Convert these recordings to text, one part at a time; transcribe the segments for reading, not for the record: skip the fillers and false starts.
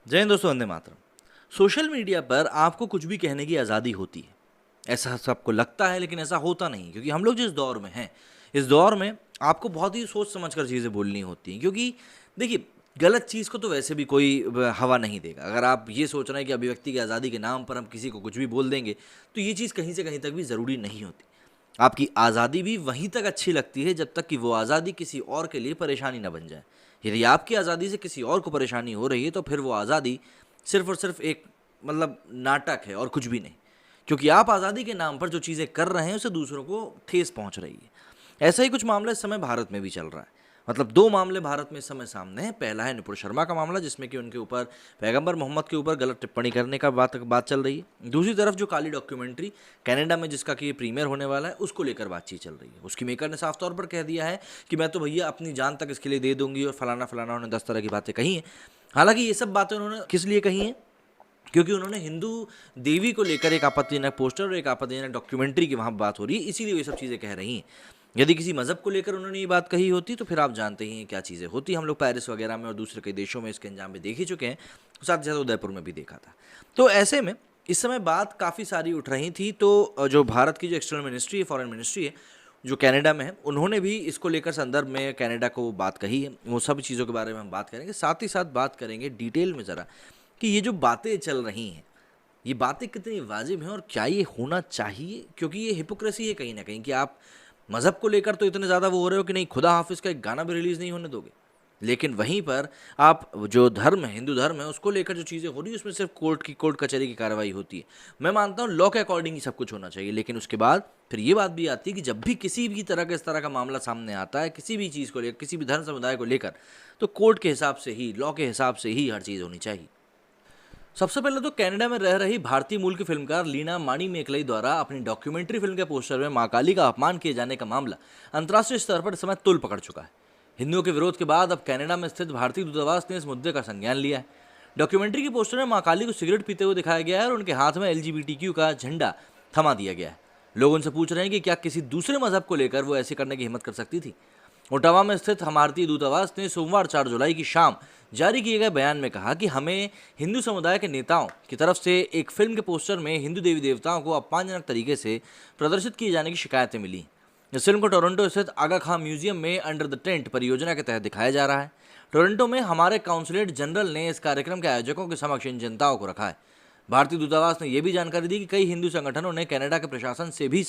जय हिंद दोस्तों, Vande Mataram. Social media पर आपको कुछ भी कहने की आज़ादी होती है, ऐसा सबको लगता है, लेकिन ऐसा होता नहीं, क्योंकि हम लोग जिस दौर में हैं, इस दौर में आपको बहुत ही सोच समझ कर चीज़ें बोलनी होती हैं। क्योंकि देखिए, गलत चीज़ को तो वैसे भी कोई हवा नहीं देगा। अगर आप ये सोच रहे हैं कि अभिव्यक्ति की आज़ादी के नाम पर हम किसी को कुछ भी बोल देंगे, तो ये चीज़ कहीं से कहीं तक भी ज़रूरी नहीं होती। आपकी आज़ादी भी वहीं तक अच्छी लगती है जब तक कि वो आज़ादी किसी और के लिए परेशानी ना बन जाए। यदि आपकी आज़ादी से किसी और को परेशानी हो रही है, तो फिर वो आज़ादी सिर्फ़ और सिर्फ़ एक नाटक है और कुछ भी नहीं। क्योंकि आप आज़ादी के नाम पर जो चीज़ें कर रहे हैं, उससे दूसरों को ठेस पहुँच रही है। ऐसा ही कुछ मामला इस समय भारत में भी चल रहा है। 2 मामले भारत में इस समय सामने हैं। पहला है नुपुर शर्मा का मामला, जिसमें कि उनके ऊपर पैगंबर मोहम्मद के ऊपर गलत टिप्पणी करने का बात चल रही है। दूसरी तरफ जो काली डॉक्यूमेंट्री कनाडा में जिसका कि प्रीमियर होने वाला है, उसको लेकर बातचीत चल रही है। उसकी मेकर ने साफ तौर पर कह दिया है कि मैं तो भैया अपनी जान तक इसके लिए दे दूंगी और फलाना उन्होंने 10 तरह की बातें कही हैं। हालांकि ये सब बातें उन्होंने किस लिए कही हैं? क्योंकि उन्होंने हिंदू देवी को लेकर एक आपत्तिजनक पोस्टर और एक आपत्तिजनक डॉक्यूमेंट्री की वहाँ बात हो रही है, इसीलिए ये सब चीज़ें कह रही हैं। यदि किसी मज़हब को लेकर उन्होंने ये बात कही होती, तो फिर आप जानते ही हैं क्या चीज़ें होती। हम लोग पेरिस वगैरह में और दूसरे कई देशों में इसके अंजाम भी देख ही चुके हैं, साथ ही साथ उदयपुर में भी देखा था। तो ऐसे में इस समय बात काफ़ी सारी उठ रही थी। तो जो भारत की जो एक्सटर्नल मिनिस्ट्री है, फॉरेन मिनिस्ट्री है, जो कनाडा में है, उन्होंने भी इसको लेकर संदर्भ में कनाडा को बात कही है। वो सब चीज़ों के बारे में हम बात करेंगे, साथ ही साथ बात करेंगे डिटेल में ज़रा कि ये जो बातें चल रही हैं, ये बातें कितनी वाजिब हैं और क्या ये होना चाहिए। क्योंकि ये हिपोक्रेसी है कहीं ना कहीं कि आप मज़हब को लेकर तो इतने ज़्यादा वो हो रहे हो कि नहीं, खुदा हाफिज़ का एक गाना भी रिलीज़ नहीं होने दोगे, लेकिन वहीं पर आप जो धर्म है, हिंदू धर्म है, उसको लेकर जो चीज़ें हो रही है, उसमें सिर्फ कोर्ट कचहरी की कार्रवाई होती है। मैं मानता हूँ लॉ के अकॉर्डिंग ही सब कुछ होना चाहिए, लेकिन उसके बाद फिर ये बात भी आती है कि जब भी किसी भी तरह का इस तरह का मामला सामने आता है, किसी भी चीज़ को लेकर, किसी भी धर्म समुदाय को लेकर, तो कोर्ट के हिसाब से ही, लॉ के हिसाब से ही हर चीज़ होनी चाहिए। सबसे पहले तो कनाडा में रह रही भारतीय मूल की फिल्मकार लीना माणी मेकलई द्वारा अपनी डॉक्यूमेंट्री फिल्म के पोस्टर में मां काली का अपमान किए जाने का मामला अंतर्राष्ट्रीय स्तर पर इस समय तुल पकड़ चुका है। हिंदुओं के विरोध के बाद अब कनाडा में स्थित भारतीय दूतावास ने इस मुद्दे का संज्ञान लिया है। डॉक्यूमेंट्री के पोस्टर में मां काली को सिगरेट पीते हुए दिखाया गया है और उनके हाथ में एलजीबीटीक्यू का झंडा थमा दिया गया है। लोग उनसे पूछ रहे हैं कि क्या किसी दूसरे मजहब को लेकर वो ऐसे करने की हिम्मत कर सकती थी। ओटावा में स्थित भारतीय दूतावास ने सोमवार 4 जुलाई की शाम जारी किए गए बयान में कहा कि हमें हिंदू समुदाय के नेताओं की तरफ से एक फिल्म के पोस्टर में हिंदू देवी देवताओं को अपमानजनक तरीके से प्रदर्शित किए जाने की शिकायतें मिली। इस फिल्म को टोरंटो स्थित आगा खां म्यूजियम में अंडर द टेंट परियोजना के तहत दिखाया जा रहा है। टोरंटो में हमारे काउंसलेट जनरल ने इस कार्यक्रम के आयोजकों के समक्ष इन जनताओं को रखा है। भारतीय दूतावास ने यह भी जानकारी दी कि कई हिंदू संगठनों ने कनाडा के प्रशासन से भी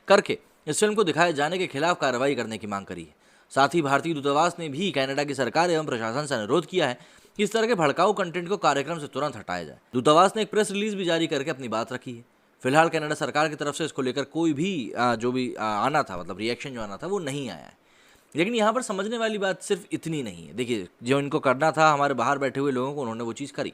करके इस फिल्म को दिखाए जाने के खिलाफ कार्रवाई करने की मांग करी है। साथ ही भारतीय दूतावास ने भी कनाडा की सरकार एवं प्रशासन से अनुरोध किया है कि इस तरह के भड़काऊ कंटेंट को कार्यक्रम से तुरंत हटाया जाए। दूतावास ने एक प्रेस रिलीज भी जारी करके अपनी बात रखी है। फिलहाल कनाडा सरकार की तरफ से इसको लेकर कोई भी जो भी आना था, रिएक्शन जो आना था, वो नहीं आया है। लेकिन यहाँ पर समझने वाली बात सिर्फ इतनी नहीं है। देखिए, जो इनको करना था हमारे बाहर बैठे हुए लोगों को, उन्होंने वो चीज़ करी,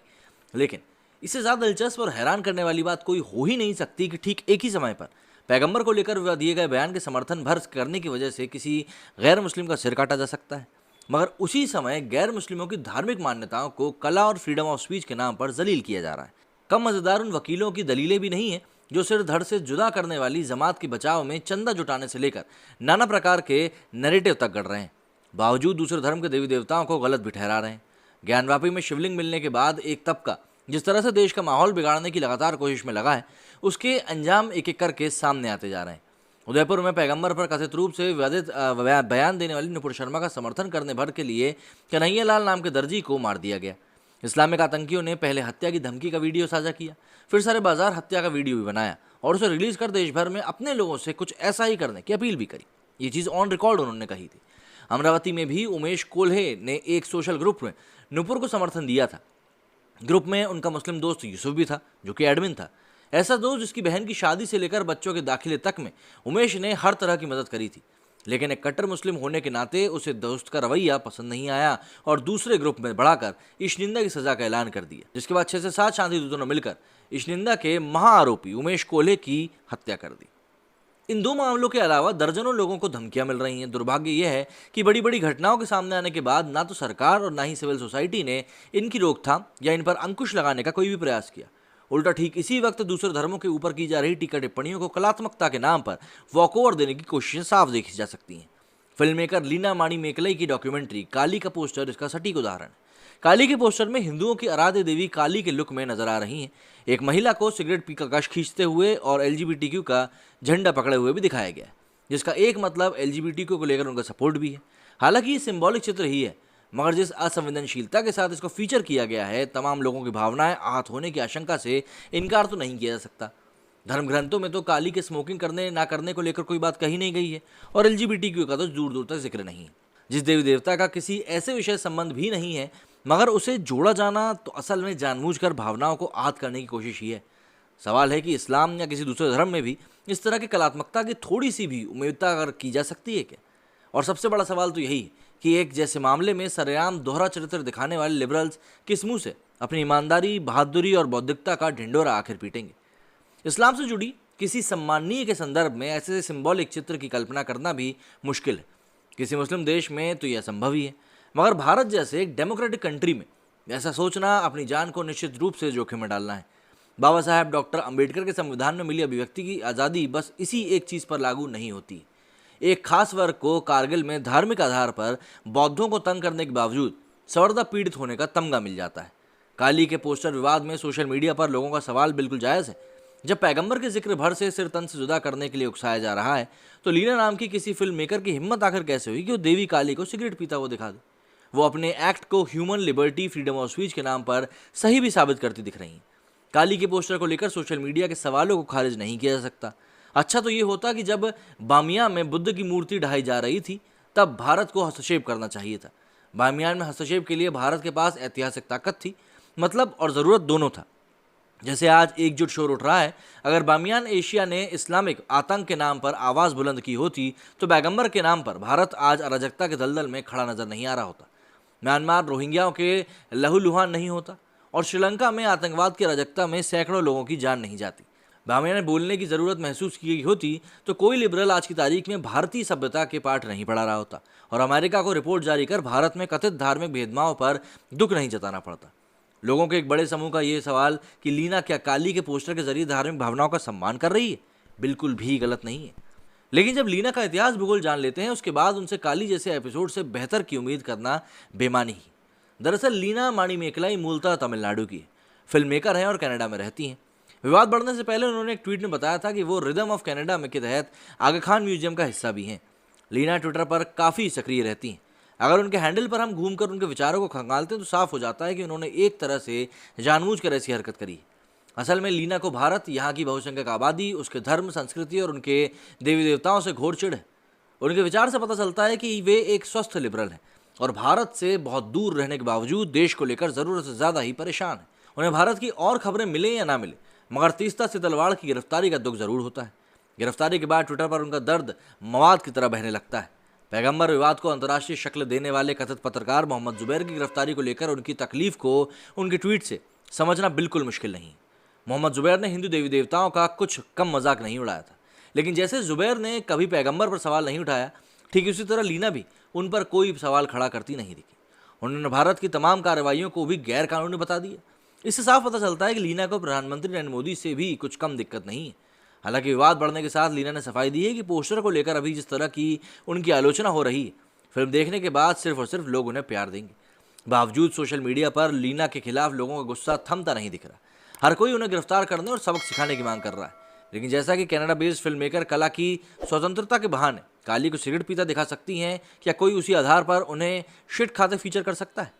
लेकिन इससे ज़्यादा दिलचस्प और हैरान करने वाली बात कोई हो ही नहीं सकती कि ठीक एक ही समय पर पैगंबर को लेकर दिए गए बयान के समर्थन भर करने की वजह से किसी गैर मुस्लिम का सिर काटा जा सकता है, मगर उसी समय गैर मुस्लिमों की धार्मिक मान्यताओं को कला और फ्रीडम ऑफ स्पीच के नाम पर जलील किया जा रहा है। कम मज़ेदार उन वकीलों की दलीलें भी नहीं है जो सिर धड़ से जुदा करने वाली जमात के बचाव में चंदा जुटाने से लेकर नाना प्रकार के नैरेटिव तक गढ़ रहे हैं, बावजूद दूसरे धर्म के देवी देवताओं को गलत भी ठहरा रहे हैं। ज्ञानवापी में शिवलिंग मिलने के बाद एक तबका जिस तरह से देश का माहौल बिगाड़ने की लगातार कोशिश में लगा है, उसके अंजाम एक एक करके सामने आते जा रहे हैं। उदयपुर में पैगंबर पर कथित रूप से विवादित बयान देने वाली नुपुर शर्मा का समर्थन करने भर के लिए कन्हैया लाल नाम के दर्जी को मार दिया गया। इस्लामिक आतंकियों ने पहले हत्या की धमकी का वीडियो साझा किया, फिर सारे बाजार हत्या का वीडियो भी बनाया और उसे रिलीज कर देश भर में अपने लोगों से कुछ ऐसा ही करने की अपील भी करी। ये चीज़ ऑन रिकॉर्ड उन्होंने कही थी। अमरावती में भी उमेश कोल्हे ने एक सोशल ग्रुप में नुपुर को समर्थन दिया था। ग्रुप में उनका मुस्लिम दोस्त यूसुफ भी था, जो कि एडमिन था। ऐसा दोस्त जिसकी बहन की शादी से लेकर बच्चों के दाखिले तक में उमेश ने हर तरह की मदद करी थी, लेकिन एक कट्टर मुस्लिम होने के नाते उसे दोस्त का रवैया पसंद नहीं आया और दूसरे ग्रुप में बढ़ाकर इश्निंदा की सजा का ऐलान कर दिया, जिसके बाद 6 से 7 शांति दूतों ने मिलकर इश्निंदा के महाआरोपी उमेश कोल्हे की हत्या कर दी। इन 2 मामलों के अलावा दर्जनों लोगों को धमकियां मिल रही हैं। दुर्भाग्य यह है कि बड़ी बड़ी घटनाओं के सामने आने के बाद ना तो सरकार और ना ही सिविल सोसाइटी ने इनकी रोकथाम या इन पर अंकुश लगाने का कोई भी प्रयास किया। उल्टा ठीक इसी वक्त दूसरे धर्मों के ऊपर की जा रही टीका टिप्पणियों को कलात्मकता के नाम पर वॉकओवर देने की कोशिशें साफ देखी जा सकती हैं। फिल्म मेकर लीना माणी मेकलई की डॉक्यूमेंट्री काली का पोस्टर इसका सटीक उदाहरण है। काली के पोस्टर में हिंदुओं की आराध्य देवी काली के लुक में नजर आ रही हैं। एक महिला को सिगरेट पी का कश खींचते हुए और एलजीबीटीक्यू का झंडा पकड़े हुए भी दिखाया गया है, जिसका एक मतलब एलजीबीटीक्यू को लेकर उनका सपोर्ट भी है। हालांकि ये सिंबॉलिक चित्र ही है, मगर जिस असंवेदनशीलता के साथ इसको फीचर किया गया है, तमाम लोगों की भावनाएं आहत होने की आशंका से इनकार तो नहीं किया जा सकता। धर्म ग्रंथों में तो काली के स्मोकिंग करने ना करने को लेकर कोई बात कही नहीं गई है, और एलजीबीटीक्यू का तो दूर दूर तक जिक्र नहीं है। जिस देवी देवता का किसी ऐसे विषय संबंध भी नहीं है, मगर उसे जोड़ा जाना तो असल में जानबूझकर भावनाओं को आहत करने की कोशिश ही है। सवाल है कि इस्लाम या किसी दूसरे धर्म में भी इस तरह की कलात्मकता की थोड़ी सी भी उम्मीदता अगर की जा सकती है क्या? और सबसे बड़ा सवाल तो यही कि एक जैसे मामले में सरेआम दोहरा चरित्र दिखाने वाले लिबरल्स किस मुंह से अपनी ईमानदारी, बहादुरी और बौद्धिकता का ढिंढोरा आखिर पीटेंगे? इस्लाम से जुड़ी किसी सम्माननीय के संदर्भ में ऐसे सिंबॉलिक चित्र की कल्पना करना भी मुश्किल है। किसी मुस्लिम देश में तो यह संभव ही है, मगर भारत जैसे एक डेमोक्रेटिक कंट्री में ऐसा सोचना अपनी जान को निश्चित रूप से जोखिम में डालना है। बाबा साहब डॉक्टर अंबेडकर के संविधान में मिली अभिव्यक्ति की आज़ादी बस इसी एक चीज़ पर लागू नहीं होती। एक खास वर्ग को कारगिल में धार्मिक आधार पर बौद्धों को तंग करने के बावजूद सवर्दा पीड़ित होने का तमगा मिल जाता है। काली के पोस्टर विवाद में सोशल मीडिया पर लोगों का सवाल बिल्कुल जायज़ है। जब पैगंबर के जिक्र भर से सिर तन से जुदा करने के लिए उकसाया जा रहा है, तो लीना नाम की किसी फिल्म मेकर की हिम्मत आखिर कैसे हुई कि वो देवी काली को सिगरेट पीता हुआ दिखा दे? वो अपने एक्ट को human liberty, freedom of speech के नाम पर सही भी साबित करती दिख रही हैं। काली के पोस्टर को लेकर सोशल मीडिया के सवालों को खारिज नहीं किया जा सकता। अच्छा तो ये होता कि जब बामियान में बुद्ध की मूर्ति ढाई जा रही थी, तब भारत को हस्तक्षेप करना चाहिए था। बामियान में हस्तक्षेप के लिए भारत के पास ऐतिहासिक ताकत थी, मतलब और ज़रूरत दोनों था। जैसे आज एकजुट शोर उठ रहा है, अगर बामियान एशिया ने इस्लामिक आतंक के नाम पर आवाज़ बुलंद की होती, तो पैगंबर के नाम पर भारत आज अराजकता के दलदल में खड़ा नजर नहीं आ रहा होता। म्यांमार रोहिंग्याओं के लहूलुहान नहीं होता, और श्रीलंका में आतंकवाद की अराजकता में सैकड़ों लोगों की जान नहीं जाती। बामियान ने बोलने की ज़रूरत महसूस की गई होती तो कोई लिबरल आज की तारीख में भारतीय सभ्यता के पाठ नहीं पढ़ा रहा होता, और अमेरिका को रिपोर्ट जारी कर भारत में कथित धार्मिक भेदभाव पर दुख नहीं जताना पड़ता। लोगों के एक बड़े समूह का ये सवाल कि लीना क्या काली के पोस्टर के जरिए धार्मिक भावनाओं का सम्मान कर रही है, बिल्कुल भी गलत नहीं है। लेकिन जब लीना का इतिहास भूगोल जान लेते हैं, उसके बाद उनसे काली जैसे एपिसोड से बेहतर की उम्मीद करना बेमानी ही। दरअसल लीना माणी मेकलाई मूलतः तमिलनाडु की है, फिल्म मेकर हैं और कनाडा में रहती हैं। विवाद बढ़ने से पहले उन्होंने एक ट्वीट में बताया था कि वो रिदम ऑफ कनाडा में के तहत आगा खान म्यूजियम का हिस्सा भी हैं। लीना ट्विटर पर काफ़ी सक्रिय रहती हैं। अगर उनके हैंडल पर हम घूमकर उनके विचारों को खंगालते हैं तो साफ हो जाता है कि उन्होंने एक तरह से जानबूझकर ऐसी हरकत करी। असल में लीना को भारत, यहाँ की बहुसंख्यक आबादी, उसके धर्म, संस्कृति और उनके देवी देवताओं से घोर चिढ़ है। उनके विचार से पता चलता है कि वे एक स्वस्थ लिबरल हैं और भारत से बहुत दूर रहने के बावजूद देश को लेकर ज़रूरत से ज़्यादा ही परेशान है। उन्हें भारत की और खबरें मिले या ना मिले, मगर तीस्ता सितलवाड़ की गिरफ्तारी का दुख जरूर होता है। गिरफ्तारी के बाद ट्विटर पर उनका दर्द मवाद की तरह बहने लगता है। पैगंबर विवाद को अंतर्राष्ट्रीय शक्ल देने वाले कथित पत्रकार मोहम्मद जुबैर की गिरफ्तारी को लेकर उनकी तकलीफ को उनके ट्वीट से समझना बिल्कुल मुश्किल नहीं। मोहम्मद जुबैर ने हिंदू देवी देवताओं का कुछ कम मजाक नहीं उड़ाया था, लेकिन जैसे जुबैर ने कभी पैगंबर पर सवाल नहीं उठाया, ठीक उसी तरह लीना भी उन पर कोई सवाल खड़ा करती नहीं दिखी। उन्होंने भारत की तमाम कार्रवाइयों को भी गैर कानूनी बता दिया। इससे साफ पता चलता है कि लीना को प्रधानमंत्री नरेंद्र मोदी से भी कुछ कम दिक्कत नहीं है। हालांकि विवाद बढ़ने के साथ लीना ने सफाई दी है कि पोस्टर को लेकर अभी जिस तरह की उनकी आलोचना हो रही है, फिल्म देखने के बाद सिर्फ और सिर्फ लोग उन्हें प्यार देंगे। बावजूद सोशल मीडिया पर लीना के खिलाफ लोगों का गुस्सा थमता नहीं दिख रहा। हर कोई उन्हें गिरफ्तार करने और सबक सिखाने की मांग कर रहा है। लेकिन जैसा कि कनाडा बेस्ड फिल्म मेकर कला की स्वतंत्रता के बहाने काली को सिगरेट पीता दिखा सकती हैं, क्या कोई उसी आधार पर उन्हें शिट खाते फीचर कर सकता है?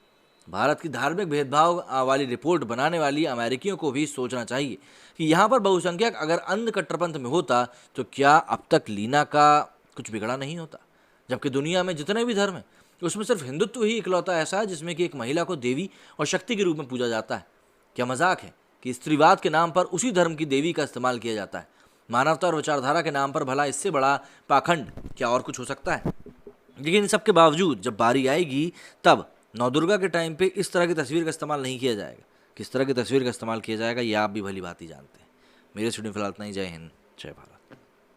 भारत की धार्मिक भेदभाव वाली रिपोर्ट बनाने वाली अमेरिकियों को भी सोचना चाहिए कि यहाँ पर बहुसंख्यक अगर अंध कट्टरपंथ में होता तो क्या अब तक लीना का कुछ बिगड़ा नहीं होता? जबकि दुनिया में जितने भी धर्म हैं उसमें सिर्फ हिंदुत्व ही इकलौता ऐसा है जिसमें कि एक महिला को देवी और शक्ति के रूप में पूजा जाता है। क्या मजाक है कि स्त्रीवाद के नाम पर उसी धर्म की देवी का इस्तेमाल किया जाता है? मानवता और विचारधारा के नाम पर भला इससे बड़ा पाखंड क्या और कुछ हो सकता है? लेकिन इन सब के बावजूद जब बारी आएगी तब नवदुर्गा के टाइम पे इस तरह की तस्वीर का इस्तेमाल नहीं किया जाएगा। किस तरह की तस्वीर का इस्तेमाल किया जाएगा ये आप भी भली भांति जानते हैं। मेरे स्टूडियो फिलहाल इतना ही। जय हिंद, जय भारत।